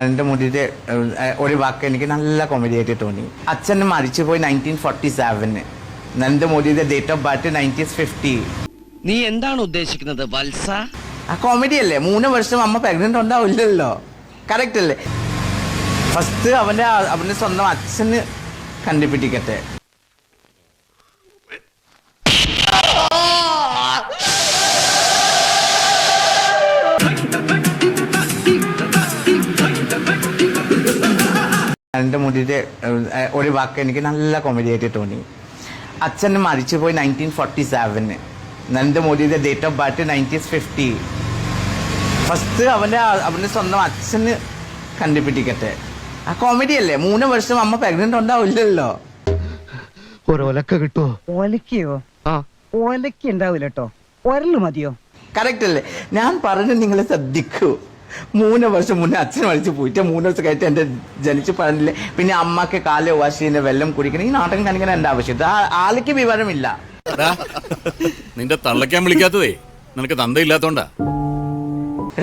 എൻ്റെ മുടിയുടെ ഒരു വാക്ക് എനിക്ക് നല്ല കോമഡി ആയിട്ട് തോന്നി. അച്ഛൻ മരിച്ചുപോയി 1947. നരേന്ദ്രമോദിയുടെ ഡേറ്റ് ഓഫ് ബർത്ത് 1950. നീ എന്താണ് ഉദ്ദേശിക്കുന്നത് വത്സ? ആ കോമഡി അല്ലേ? 3 വർഷം അമ്മ പ്രഗ്നന്റ് ഉണ്ടാവില്ലല്ലോ. കറക്റ്റ് അല്ലേ? ഫസ്റ്റ് അവന്റെ സ്വന്തം അച്ഛന് കണ്ടുപിടിക്കട്ടെ. എൻ്റെ മുടിയുടെ ഒരു വാക്ക് എനിക്ക് നല്ല കോമഡി ആയിട്ട് തോന്നി. അച്ഛൻ മരിച്ചുപോയി 1947. നരേന്ദ്രമോദിയുടെ ഡേറ്റ് ഓഫ് ബർത്ത് 1950. ഫസ്റ്റ് അവന്റെ സ്വന്തം അച്ഛന് കണ്ടുപിടിക്കട്ടെ. ആ കോമഡി അല്ലേ? 3 വർഷം അമ്മ പ്രഗ്നന്റ് ഉണ്ടാവില്ലല്ലോ. ഒരൊലക്ക കിട്ടുമോ? ഒലക്കയോ? ഒലക്ക ഉണ്ടാവില്ല കേട്ടോ. ഒരല് മതിയോ? കറക്റ്റ് അല്ലേ? ഞാൻ പറഞ്ഞു, നിങ്ങൾ ശ്രദ്ധിക്കൂ. 3 വർഷം മുന്നേ അച്ഛൻ മരിച്ചു പോയിട്ട് 3 ദിവസം കഴിഞ്ഞിട്ട് എന്റെ ജനിച്ചു പറഞ്ഞില്ലേ. പിന്നെ അമ്മക്ക് കാല് വാശിന്റെ വെള്ളം കുടിക്കണം. ഈ നാട്ടൻ കാണിക്കാൻ എന്റെ ആവശ്യം. ആൾക്ക് വിവരമില്ല. നിന്റെ തള്ളയ്ക്കാൻ വിളിക്കാത്തതേ നിനക്ക് തന്തയില്ലാത്തോണ്ടാ.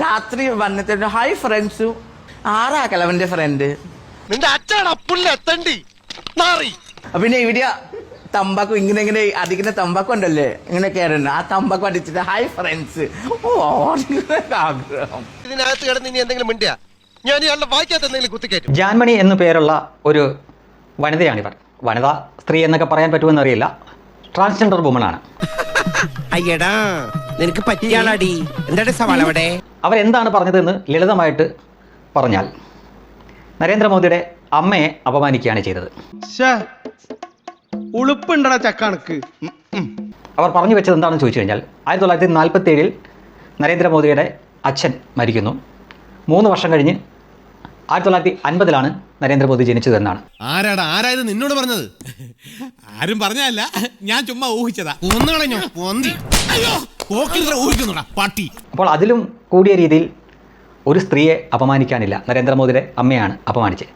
രാത്രി വന്നിട്ട് ഹായ് ഫ്രണ്ട്സു, ആരാ കിളവന്റെ ഫ്രണ്ട്? നിന്റെ അച്ഛനാണ് പുല്ലെത്തണ്ടി നാറി. പിന്നെ ഇവിടെ തമ്പാക്കു ഇങ്ങനെ അടിക്കുന്ന തമ്പാക്കു ഉണ്ടല്ലേ, ഇങ്ങനെ കയറുന്ന ആ തമ്പാക്കു അടിച്ചിട്ട് ഹായ് ഫ്രണ്ട്സ്. ഓ ആഗ്രഹം. ഇതിനകത്ത് കിടന്ന് ഇനി എന്തെങ്കിലും മിണ്ടിയാ ഞാൻ ഇയാളുടെ വായിക്കാത്ത എന്തെങ്കിലും കുത്തിക്കയറ്റും. ജാൻമണി എന്നു പേരുള്ള ഒരു വനിതയാണിവർ. വനിത, സ്ത്രീ എന്നൊക്കെ പറയാൻ പറ്റുമെന്ന് അറിയില്ല. ട്രാൻസ്ജെൻഡർ വുമണാണ്. അയ്യടാ, നിനക്ക് പറ്റിയാളാടി. എന്താ സവാൾ അവിടെ? അവരെന്താണ് പറഞ്ഞതെന്ന് ലളിതമായിട്ട് പറഞ്ഞാൽ, നരേന്ദ്രമോദിയുടെ അമ്മയെ അപമാനിക്കുകയാണ് ചെയ്തത്. ഉളുപ്പുണ്ടടാ ചക്കണക്ക്. അവർ പറഞ്ഞു വെച്ചത് എന്താണെന്ന് ചോദിച്ചു കഴിഞ്ഞാൽ, 1947 നരേന്ദ്രമോദിയുടെ അച്ഛൻ മരിക്കുന്നു. 3 വർഷം കഴിഞ്ഞ് 1950 നരേന്ദ്രമോദി ജനിച്ചതെന്നാണ്. ആരായത് നിന്നോട് പറഞ്ഞത്? ആരും പറഞ്ഞല്ല, ഞാൻ ചുമ്മാ ഊഹിച്ചതാ. പട്ടി. അപ്പോൾ അതിലും കൂടിയ രീതിയിൽ ഒരു സ്ത്രീയെ അപമാനിക്കാനില്ല. നരേന്ദ്രമോദിയുടെ അമ്മയാണ് അപമാനിച്ചത്.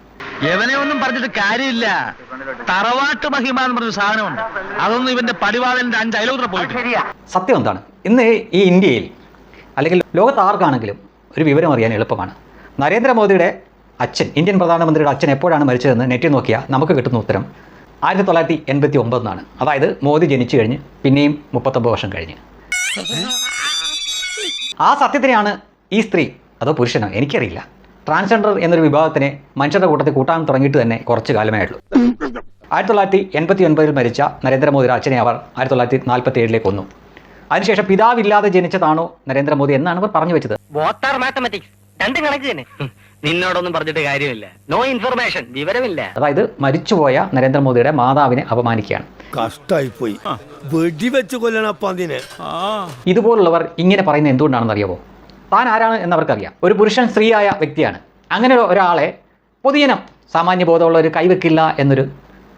എവനെ ഒന്നും പറഞ്ഞിട്ട് കാര്യമില്ല. തറവാട്ട് മഹിമ എന്ന് പറഞ്ഞ സാധനമുണ്ട്. അതൊന്നും ഇവന്റെ പടിവാളന്റെ 5 അയലോത്ര പോയിട്ട്. സത്യം എന്താണ്? ഇന്ന് ഈ ഇന്ത്യയിൽ അല്ലെങ്കിൽ ലോകത്ത് ആർക്കാണെങ്കിലും ഒരു വിവരം അറിയാൻ എളുപ്പമാണ്. നരേന്ദ്രമോദിയുടെ അച്ഛൻ, ഇന്ത്യൻ പ്രധാനമന്ത്രിയുടെ അച്ഛൻ എപ്പോഴാണ് മരിച്ചതെന്ന് നെറ്റിൽ നോക്കിയാൽ നമുക്ക് കിട്ടുന്ന ഉത്തരം 1989 അതായത് മോദി ജനിച്ചു കഴിഞ്ഞ് പിന്നെയും 39 വർഷം കഴിഞ്ഞ്. ആ സത്യത്തിനെയാണ് ഈ സ്ത്രീ, അതോ പുരുഷനോ എനിക്കറിയില്ല, ട്രാൻസ്ജെൻഡർ എന്നൊരു വിഭാഗത്തിനെ മനുഷ്യരുടെ കൂട്ടത്തിൽ കൂട്ടാൻ തുടങ്ങിയിട്ട് തന്നെ കുറച്ച് കാലമേ ഉള്ളൂ. 1989 മരിച്ച നരേന്ദ്രമോദിയുടെ അച്ഛനെ അവർ 1947 കൊന്നു. അതിനുശേഷം പിതാവില്ലാതെ ജനിച്ചതാണോ നരേന്ദ്രമോദി എന്നാണ് അവർ പറഞ്ഞു വെച്ചത്. നിന്നോടൊന്നും പറഞ്ഞിട്ട് കാര്യമില്ല. നോ ഇൻഫർമേഷൻ, വിവരമില്ല. അതായത് മരിച്ചുപോയ നരേന്ദ്രമോദിയുടെ മാതാവിനെ അപമാനിക്കുകയാണ്. കഷ്ടായിപ്പോയി. വെടിവെച്ച് കൊല്ലണപ്പതിനെ. ഇതുപോലുള്ളവർ ഇങ്ങനെ പറയുന്നത് എന്തുകൊണ്ടാണെന്ന് അറിയാമോ? താൻ ആരാണ് എന്നവർക്കറിയാം. ഒരു പുരുഷൻ സ്ത്രീയായ വ്യക്തിയാണ്. അങ്ങനെ ഒരാളെ പൊതുജനം സാമാന്യ ബോധമുള്ള ഒരു കൈവെക്കില്ല എന്നൊരു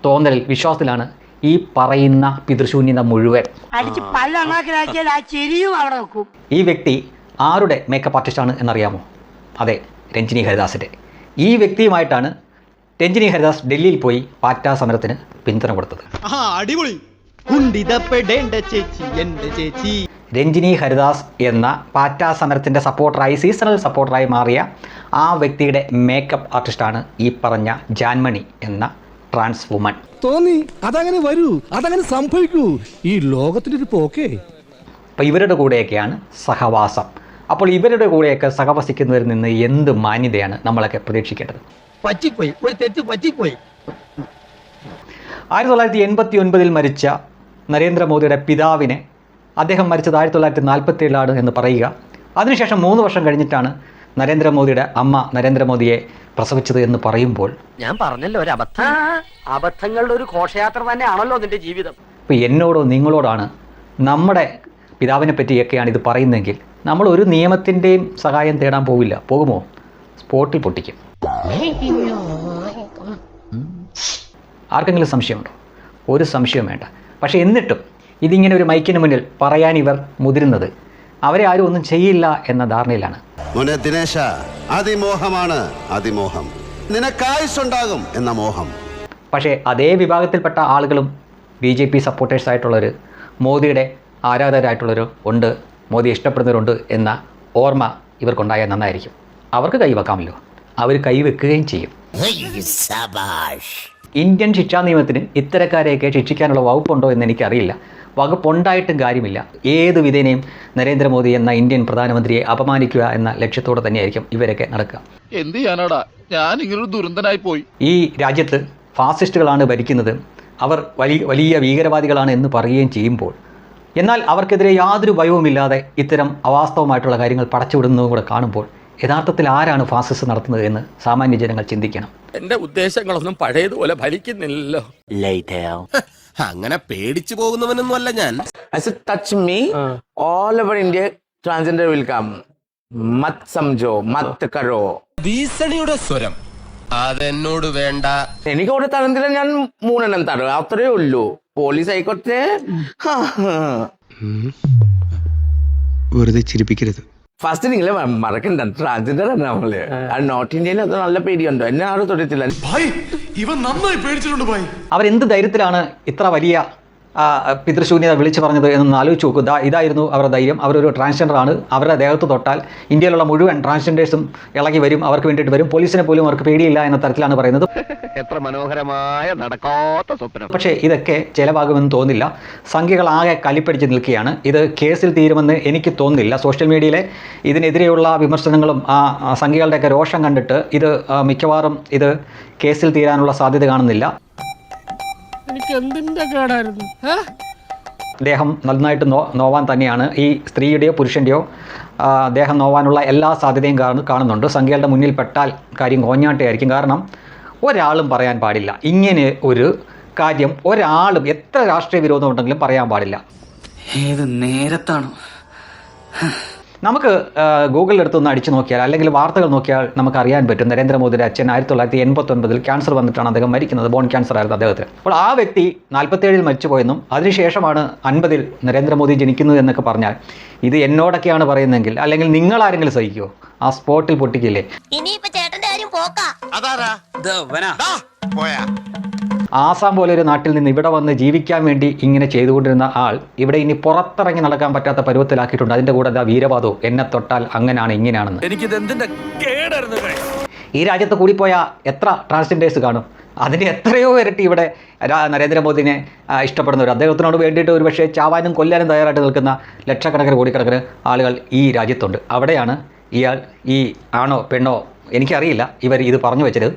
തോന്നലിൽ, വിശ്വാസത്തിലാണ് ഈ പറയുന്ന പിതൃശൂന്യത മുഴുവൻ. ഈ വ്യക്തി ആരുടെ മേക്കപ്പ് ആർട്ടിസ്റ്റാണ് എന്നറിയാമോ? അതെ, രഞ്ജിനി ഹരിദാസിൻ്റെ. ഈ വ്യക്തിയുമായിട്ടാണ് രഞ്ജിനി ഹരിദാസ് ഡൽഹിയിൽ പോയി പാറ്റ സമരത്തിന് പിന്തുണ കൊടുത്തത്. അടിപൊളി. രഞ്ജിനി ഹരിദാസ് എന്ന പാറ്റ സമരത്തിൻ്റെ സപ്പോർട്ടറായി, സീസണൽ സപ്പോർട്ടറായി മാറിയ ആ വ്യക്തിയുടെ മേക്കപ്പ് ആർട്ടിസ്റ്റാണ് ഈ പറഞ്ഞ ജാൻമണി എന്ന ട്രാൻസ് വുമൺ. തോന്നി അതങ്ങനെ വരൂ, അതങ്ങനെ സംഭവിക്കൂ. ഈ ലോകത്തിൻ്റെ ഒരു പോക്കേ. അപ്പോൾ ഇവരുടെ കൂടെയൊക്കെയാണ് സഹവാസം. അപ്പോൾ ഇവരുടെ കൂടെയൊക്കെ സഹവസിക്കുന്നവരിൽ നിന്ന് എന്ത് മാന്യതയാണ് നമ്മളൊക്കെ പ്രതീക്ഷിക്കേണ്ടത്? പറ്റിപ്പോയി, ഒരു തെറ്റ് പറ്റിപ്പോയി. 1989 മരിച്ച നരേന്ദ്രമോദിയുടെ പിതാവിനെ അദ്ദേഹം മരിച്ചത് 1947 എന്ന് പറയുക. അതിനുശേഷം 3 വർഷം കഴിഞ്ഞിട്ടാണ് നരേന്ദ്രമോദിയുടെ അമ്മ നരേന്ദ്രമോദിയെ പ്രസവിച്ചത് എന്ന് പറയുമ്പോൾ, ഞാൻ പറഞ്ഞല്ലോ, ഒരു അബദ്ധം. അബദ്ധങ്ങളുടെ ഒരു ഘോഷയാത്ര തന്നെയാണല്ലോ നിന്റെ ജീവിതം. ഇപ്പോൾ എന്നോടോ നിങ്ങളോടാണ് നമ്മുടെ പിതാവിനെ പറ്റിയൊക്കെയാണ് ഇത് പറയുന്നതെങ്കിൽ നമ്മൾ ഒരു നിയമത്തിൻ്റെയും സഹായം തേടാൻ പോവില്ല. പോകുമോ? സ്പോട്ടിൽ പൊട്ടിക്കും. ആർക്കെങ്കിലും സംശയമുണ്ടോ? ഒരു സംശയവും വേണ്ട. പക്ഷേ എന്നിട്ടും ഇതിങ്ങനെ ഒരു മൈക്കിന് മുന്നിൽ പറയാൻ ഇവർ മുതിരുന്നത് അവരെ ആരും ഒന്നും ചെയ്യില്ല എന്ന ധാരണയിലാണ്. മോനെ ദിനേശ, അതിമോഹമാണ് അതിമോഹം. നിനക്കായുസുണ്ടാകും എന്ന മോഹം. പക്ഷേ അതേ വിഭാഗത്തിൽപ്പെട്ട ആളുകളും BJP സപ്പോർട്ടേഴ്സായിട്ടുള്ളവർ, മോദിയുടെ ആരാധകരായിട്ടുള്ളവർ ഉണ്ട്, മോദി ഇഷ്ടപ്പെടുന്നവരുണ്ട് എന്ന ഓർമ്മ ഇവർക്കുണ്ടായാൽ നന്നായിരിക്കും. അവർക്ക് കൈവെക്കാമല്ലോ. അവർ കൈവെക്കുകയും ചെയ്യും. ഇന്ത്യൻ ശിക്ഷാ നിയമത്തിന് ഇത്തരക്കാരെയൊക്കെ ശിക്ഷിക്കാനുള്ള വകുപ്പുണ്ടോ എന്ന് എനിക്കറിയില്ല. വകുപ്പുണ്ടായിട്ടും കാര്യമില്ല. ഏത് വിധേനയും നരേന്ദ്രമോദി എന്ന ഇന്ത്യൻ പ്രധാനമന്ത്രിയെ അപമാനിക്കുക എന്ന ലക്ഷ്യത്തോടെ തന്നെയായിരിക്കും ഇവരൊക്കെ നടക്കുക. എന്ത് ചെയ്യാനാടാ, ഞാൻ ഇങ്ങനൊരു ദുരന്തനായി പോയി. ഈ രാജ്യത്ത് ഫാസിസ്റ്റുകളാണ് ഭരിക്കുന്നത്, അവർ വലിയ ഭീകരവാദികളാണ് എന്ന് പറയുകയും ചെയ്യുമ്പോൾ, എന്നാൽ അവർക്കെതിരെ യാതൊരു ഭയവുമില്ലാതെ ഇത്തരം അവാസ്തവമായിട്ടുള്ള കാര്യങ്ങൾ പടച്ചുവിടുന്നതും കൂടെ കാണുമ്പോൾ യഥാർത്ഥത്തിൽ ആരാണ് ഫാസിസം നടത്തുന്നത് എന്ന് സാമാന്യ ജനങ്ങൾ ചിന്തിക്കണം. എന്റെ ഉദ്ദേശങ്ങളൊന്നും പഴയതുപോലെ ഫലിക്കുന്നില്ലല്ലോ. അങ്ങനെ പേടിച്ചു പോകുന്നവനൊന്നും അല്ല ഞാൻ. As it touch me, all over India, transgender will come. Mat samjho, mat karo. ഭീഷണിയുടെ സ്വരം അതെന്നോട് വേണ്ട. എനിക്ക് അവിടെ തരത്തില്ല, ഞാൻ 3 എണ്ണം തരും, അത്രേ ഉള്ളൂ. പോലീസ് ആയിക്കോട്ടെ. വെറുതെ ചിരിപ്പിക്കരുത്. ഫസ്റ്റ് നിങ്ങൾ മറക്കണ്ട, ട്രാൻസ്ജെൻഡർ ആണ് നമ്മള്. നോർത്ത് ഇന്ത്യയിൽ അത് നല്ല പേടിയുണ്ടോ? എന്നെ ആരും തൊടത്തില്ല. ഇവൻ നന്നായി പേടിച്ചിട്ടുണ്ട് ഭായി. അവരെന്ത് ധൈര്യത്തിലാണ് ഇത്ര വലിയ പിതൃശൂന്യത വിളിച്ചു പറഞ്ഞത് എന്നൊന്ന് ആലോചിച്ച് നോക്കുക. ഇതായിരുന്നു അവരുടെ ധൈര്യം. അവരൊരു ട്രാൻസ്ജെൻഡറാണ്, അവരുടെ ദേഹത്ത് തൊട്ടാൽ ഇന്ത്യയിലുള്ള മുഴുവൻ ട്രാൻസ്ജെൻഡേഴ്സും ഇളകി വരും, അവർക്ക് വേണ്ടിയിട്ട് വരും, പോലീസിനെ പോലും അവർക്ക് പേടിയില്ല എന്ന തരത്തിലാണ് പറയുന്നത്. എത്ര മനോഹരമായ നടക്കാത്ത സ്വപ്നം. പക്ഷേ ഇതൊക്കെ ചിലവാകുമെന്ന് തോന്നില്ല. സംഖ്യകളാകെ കലിപ്പടിച്ച് നിൽക്കുകയാണ്. ഇത് കേസിൽ തീരുമെന്ന് എനിക്ക് തോന്നുന്നില്ല. സോഷ്യൽ മീഡിയയിലെ ഇതിനെതിരെയുള്ള വിമർശനങ്ങളും ആ സംഖ്യകളുടെയൊക്കെ രോഷം കണ്ടിട്ട് ഇത് മിക്കവാറും ഇത് കേസിൽ തീരാനുള്ള സാധ്യത കാണുന്നില്ല. എനിക്ക് എന്തിന്റെ കേടായിരുന്നു? ദേഹം നന്നായിട്ട് നോവാൻ തന്നെയാണ്, ഈ സ്ത്രീയുടെയോ പുരുഷൻ്റെയോ ദേഹം നോവാനുള്ള എല്ലാ സാധ്യതയും കാണുന്നുണ്ട്. സംഖ്യകളുടെ മുന്നിൽ പെട്ടാൽ കാര്യം കോഞ്ഞാട്ടയായിരിക്കും. കാരണം ഒരാളും പറയാൻ പാടില്ല ഇങ്ങനെ ഒരു കാര്യം. ഒരാളും എത്ര രാഷ്ട്രീയ വിരോധം ഉണ്ടെങ്കിലും പറയാൻ പാടില്ല. ഏത് നേരത്താണോ? നമുക്ക് ഗൂഗിളിലെടുത്തൊന്ന് അടിച്ചു നോക്കിയാൽ അല്ലെങ്കിൽ വാർത്തകൾ നോക്കിയാൽ നമുക്ക് അറിയാൻ പറ്റും. നരേന്ദ്രമോദിയുടെ അച്ഛൻ 1989 ക്യാൻസർ വന്നിട്ടാണ് അദ്ദേഹം മരിക്കുന്നത്. ബോൺ ക്യാൻസർ ആയിരുന്നു അദ്ദേഹത്തിന്. അപ്പോൾ ആ വ്യക്തി 47 മരിച്ചുപോയെന്നും അതിനുശേഷമാണ് 50 നരേന്ദ്രമോദി ജനിക്കുന്നത് എന്നൊക്കെ പറഞ്ഞാൽ ഇത് എന്നോടൊക്കെയാണ് പറയുന്നതെങ്കിൽ, അല്ലെങ്കിൽ നിങ്ങൾ ആരെങ്കിലും സഹിക്കുമോ? ആ സ്പോട്ടിൽ പൊട്ടിക്കില്ലേ? ആസാം പോലെ ഒരു നാട്ടിൽ നിന്ന് ഇവിടെ വന്ന് ജീവിക്കാൻ വേണ്ടി ഇങ്ങനെ ചെയ്തുകൊണ്ടിരുന്ന ആൾ ഇവിടെ ഇനി പുറത്തിറങ്ങി നടക്കാൻ പറ്റാത്ത പരുവത്തിലാക്കിയിട്ടുണ്ട്. അതിൻ്റെ കൂടെ വീരവാദവും എന്നെ തൊട്ടാൽ അങ്ങനെയാണ് ഇങ്ങനെയാണെന്ന്. ഈ രാജ്യത്ത് കൂടിപ്പോയ എത്ര ട്രാൻസ്ജെൻഡേഴ്സ് കാണും? അതിന് എത്രയോ ഇരട്ടി ഇവിടെ നരേന്ദ്രമോദിനെ ഇഷ്ടപ്പെടുന്നവർ, അദ്ദേഹത്തിനോട് വേണ്ടിയിട്ട് ഒരു പക്ഷേ ചാവാനും കൊല്ലാനും തയ്യാറായിട്ട് നിൽക്കുന്ന ലക്ഷക്കണക്കിന് കോടിക്കണക്കിന് ആളുകൾ ഈ രാജ്യത്തുണ്ട്. അവിടെയാണ് ഇയാൾ ഈ ആണോ പെണ്ണോ എനിക്കറിയില്ല ഇവർ ഇത് പറഞ്ഞു വെച്ചത്.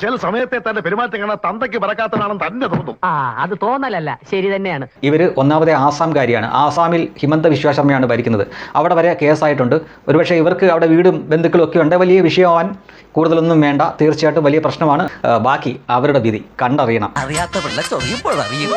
ചില സമയത്തെ തന്നെ പെരുമാറ്റം കാണാൻ തന്തയ്ക്ക് പറക്കാത്തതാണെന്ന് തന്നെ തോന്നും. അത് തോന്നലല്ല, ശരി തന്നെയാണ്. ഇവർ ഒന്നാമതെ ആസാംകാരിയാണ്. ആസാമിൽ ഹിമന്ത വിശ്വ ശർമ്മയാണ് ഭരിക്കുന്നത്. അവിടെ വരെ കേസായിട്ടുണ്ട്. ഒരുപക്ഷെ ഇവർക്ക് അവിടെ വീടും ബന്ധുക്കളും ഒക്കെ ഉണ്ട്. വലിയ വിഷയമാവാൻ കൂടുതലൊന്നും വേണ്ട, തീർച്ചയായിട്ടും വലിയ പ്രശ്നമാണ്. ബാക്കി അവരുടെ വിധി കണ്ടറിയണം. അറിയാത്ത പിള്ള ചൊറിയപ്പോൾ അറിയും.